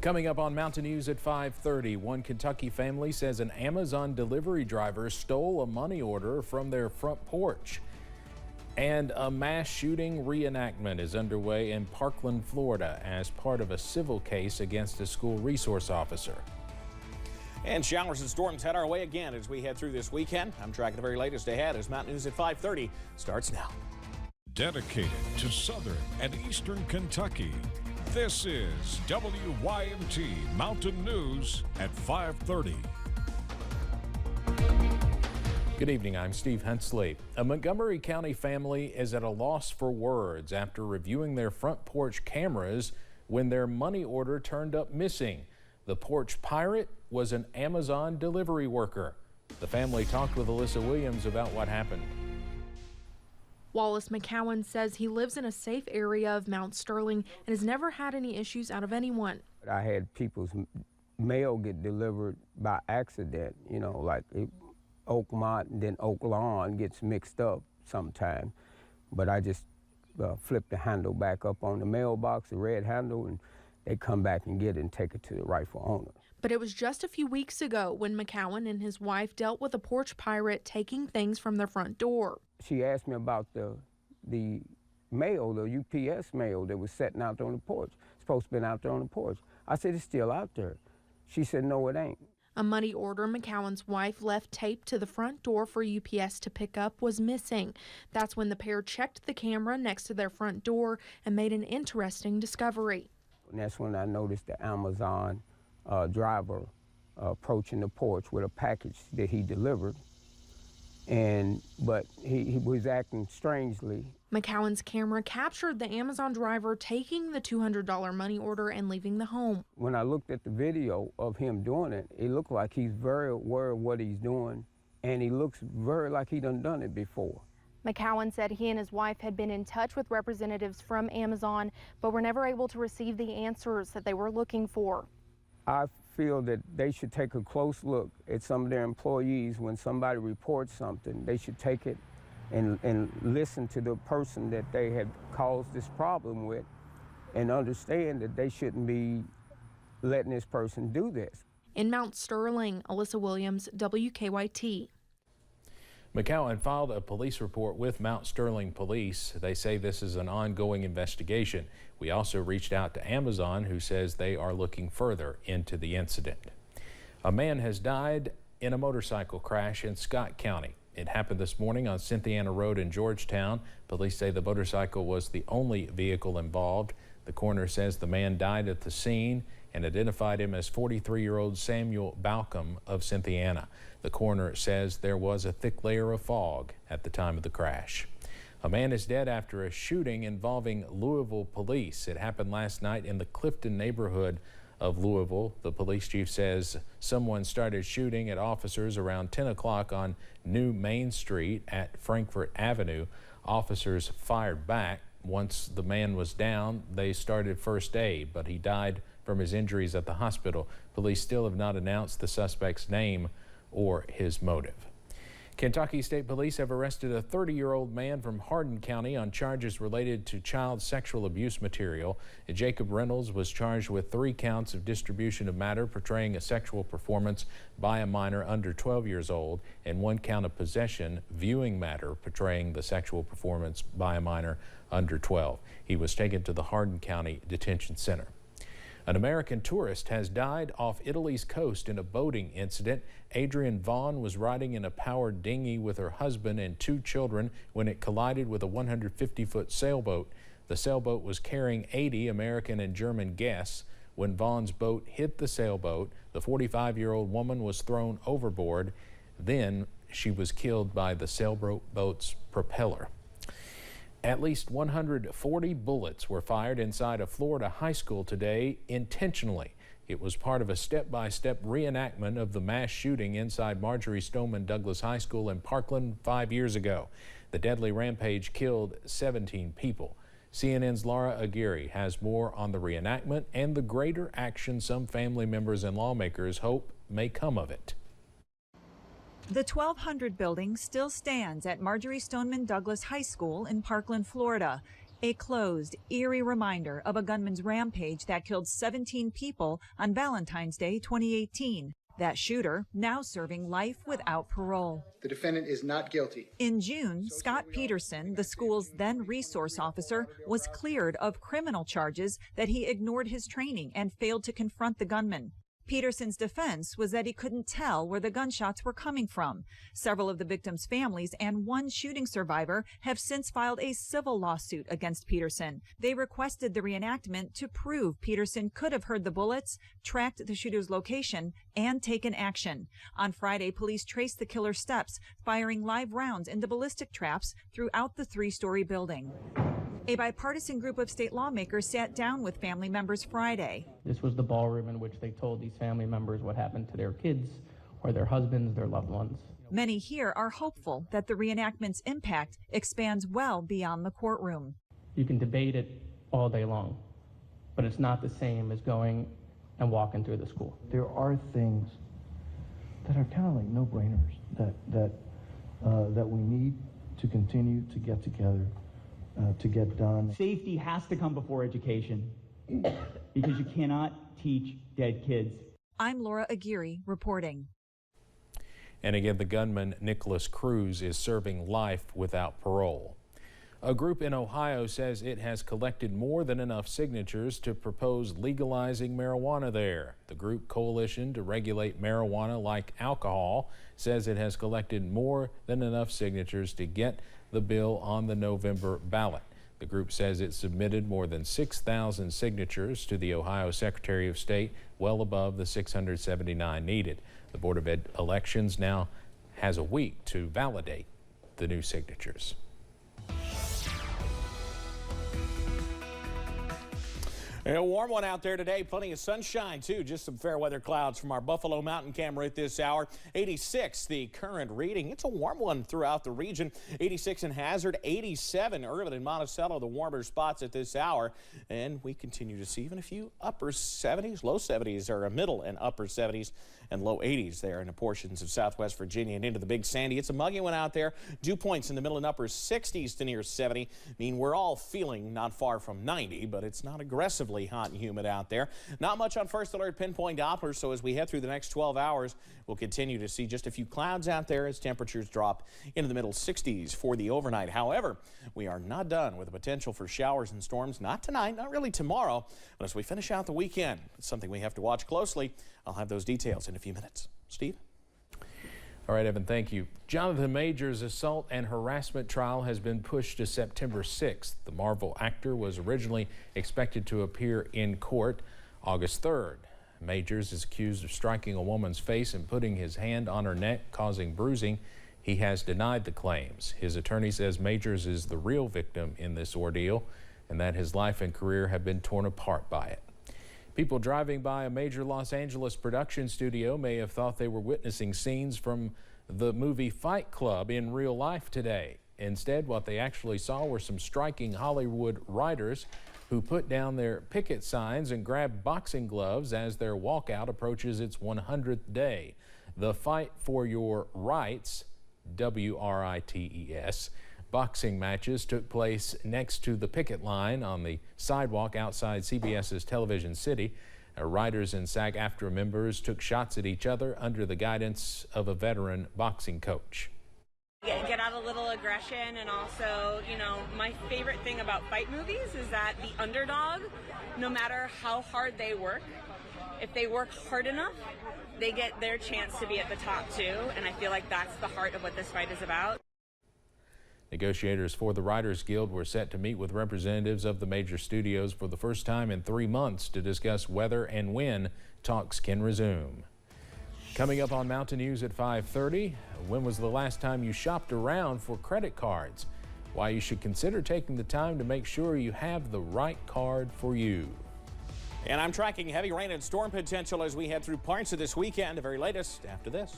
Coming up on Mountain News at 5:30, one Kentucky family says an Amazon delivery driver stole a money order from their front porch. And a mass shooting reenactment is underway in Parkland, Florida as part of a civil case against a school resource officer. And showers and storms head our way again as we head through this weekend. I'm tracking the very latest ahead as Mountain News at 5:30 starts now. Dedicated to Southern and Eastern Kentucky, this is WYMT Mountain News at 5:30. Good evening, I'm Steve Hensley. A Montgomery County family is at a loss for words after reviewing their front porch cameras when their money order turned up missing. The porch pirate was an Amazon delivery worker. The family talked with Alyssa Williams about what happened. Wallace McCowan says he lives in a safe area of Mount Sterling and has never had any issues out of anyone. I had people's mail get delivered by accident, you know, like Oakmont and then Oak Lawn gets mixed up sometime. But I just flip the handle back up on the mailbox, the red handle, and they come back and get it and take it to the rightful owner. But it was just a few weeks ago when McCowan and his wife dealt with a porch pirate taking things from their front door. She asked me about the mail, the UPS mail that was sitting out there on the porch. It's supposed to be out there on the porch. I said, it's still out there. She said, no, it ain't. A money order McCowan's wife left taped to the front door for UPS to pick up was missing. That's when the pair checked the camera next to their front door and made an interesting discovery. And that's when I noticed the Amazon driver approaching the porch with a package that he delivered. But he was acting strangely. McCowan's camera captured the Amazon driver taking the $200 money order and leaving the home. When I looked at the video of him doing it, it looked like he's very aware of what he's doing, and he looks very like he done it before. McCowan said he and his wife had been in touch with representatives from Amazon, but were never able to receive the answers that they were looking for. I feel that they should take a close look at some of their employees. When somebody reports something, they should take it and listen to the person that they had caused this problem with and understand that they shouldn't be letting this person do this. In Mount Sterling, Alyssa Williams, WKYT. McCowan filed a police report with Mount Sterling Police. They say this is an ongoing investigation. We also reached out to Amazon, who says they are looking further into the incident. A man has died in a motorcycle crash in Scott County. It happened this morning on Cynthiana Road in Georgetown. Police say the motorcycle was the only vehicle involved. The coroner says the man died at the scene and identified him as 43-year-old Samuel Balcom of Cynthiana. The coroner says there was a thick layer of fog at the time of the crash. A man is dead after a shooting involving Louisville police. It happened last night in the Clifton neighborhood of Louisville. The police chief says someone started shooting at officers around 10 o'clock on New Main Street at Frankfort Avenue. Officers fired back. Once the man was down, they started first aid, but he died from his injuries at the hospital. Police still have not announced the suspect's name or his motive. Kentucky State Police have arrested a 30-year-old man from Hardin County on charges related to child sexual abuse material. Jacob Reynolds was charged with 3 counts of distribution of matter portraying a sexual performance by a minor under 12 years old and 1 count of possession viewing matter portraying the sexual performance by a minor under 12. He was taken to the Hardin County Detention Center. An American tourist has died off Italy's coast in a boating incident. Adrienne Vaughn was riding in a powered dinghy with her husband and 2 children when it collided with a 150-foot sailboat. The sailboat was carrying 80 American and German guests. When Vaughn's boat hit the sailboat, the 45-year-old woman was thrown overboard. Then she was killed by the sailboat's propeller. At least 140 bullets were fired inside a Florida high school today intentionally. It was part of a step-by-step reenactment of the mass shooting inside Marjorie Stoneman Douglas High School in Parkland 5 years ago. The deadly rampage killed 17 people. CNN's Laura Aguirre has more on the reenactment and the greater action some family members and lawmakers hope may come of it. The 1200 building still stands at Marjorie Stoneman Douglas High School in Parkland, Florida. A closed, eerie reminder of a gunman's rampage that killed 17 people on Valentine's Day 2018. That shooter now serving life without parole. The defendant is not guilty. In June, Scott Peterson, the school's then resource officer, was cleared of criminal charges that he ignored his training and failed to confront the gunman. Peterson's defense was that he couldn't tell where the gunshots were coming from. Several of the victims' families and one shooting survivor have since filed a civil lawsuit against Peterson. They requested the reenactment to prove Peterson could have heard the bullets, tracked the shooter's location, and taken action. On Friday, police traced the killer's steps, firing live rounds into ballistic traps throughout the three-story building. A bipartisan group of state lawmakers sat down with family members Friday. This was the ballroom in which they told these family members what happened to their kids or their husbands, their loved ones. Many here are hopeful that the reenactment's impact expands well beyond the courtroom. You can debate it all day long, but it's not the same as going and walking through the school. There are things that are kind of like no-brainers that we need to continue to get together to get done. Safety has to come before education because you cannot teach dead kids. I'm Laura Aguirre reporting. And again, the gunman, Nicholas Cruz, is serving life without parole. A group in Ohio says it has collected more than enough signatures to propose legalizing marijuana there. The group Coalition to Regulate Marijuana Like Alcohol says it has collected more than enough signatures to get the bill on the November ballot. The group says it submitted more than 6,000 signatures to the Ohio Secretary of State, well above the 679 needed. The Board of Elections now has a week to validate the new signatures. A warm one out there today. Plenty of sunshine, too. Just some fair weather clouds from our Buffalo Mountain camera at this hour. 86, the current reading. It's a warm one throughout the region. 86 in Hazard, 87 early in Monticello, the warmer spots at this hour. And we continue to see even a few upper 70s, low 70s, or a middle and upper 70s and low 80s there in the portions of Southwest Virginia and into the Big Sandy. It's a muggy one out there. Dew points in the middle and upper 60s to near 70. I mean, we're all feeling not far from 90, but it's not aggressively hot and humid out there. Not much on first alert pinpoint Doppler, so as we head through the next 12 hours, we'll continue to see just a few clouds out there as temperatures drop into the middle 60s for the overnight. However, we are not done with the potential for showers and storms, not tonight, not really tomorrow, but as we finish out the weekend. It's something we have to watch closely. I'll have those details in a few minutes. Steve? All right, Evan, thank you. Jonathan Majors' assault and harassment trial has been pushed to September 6th. The Marvel actor was originally expected to appear in court August 3rd. Majors is accused of striking a woman's face and putting his hand on her neck, causing bruising. He has denied the claims. His attorney says Majors is the real victim in this ordeal and that his life and career have been torn apart by it. People driving by a major Los Angeles production studio may have thought they were witnessing scenes from the movie Fight Club in real life today. Instead, what they actually saw were some striking Hollywood writers who put down their picket signs and grabbed boxing gloves as their walkout approaches its 100th day. The Fight for Your Rights, WRITES, boxing matches took place next to the picket line on the sidewalk outside CBS's Television City. Writers and SAG-AFTRA members took shots at each other under the guidance of a veteran boxing coach. Get out a little aggression, and also, you know, my favorite thing about fight movies is that the underdog, no matter how hard they work, if they work hard enough, they get their chance to be at the top too, and I feel like that's the heart of what this fight is about. Negotiators for the Writers Guild were set to meet with representatives of the major studios for the first time in 3 months to discuss whether and when talks can resume. Coming up on Mountain News at 5:30, when was the last time you shopped around for credit cards? Why you should consider taking the time to make sure you have the right card for you. And I'm tracking heavy rain and storm potential as we head through parts of this weekend. The very latest after this.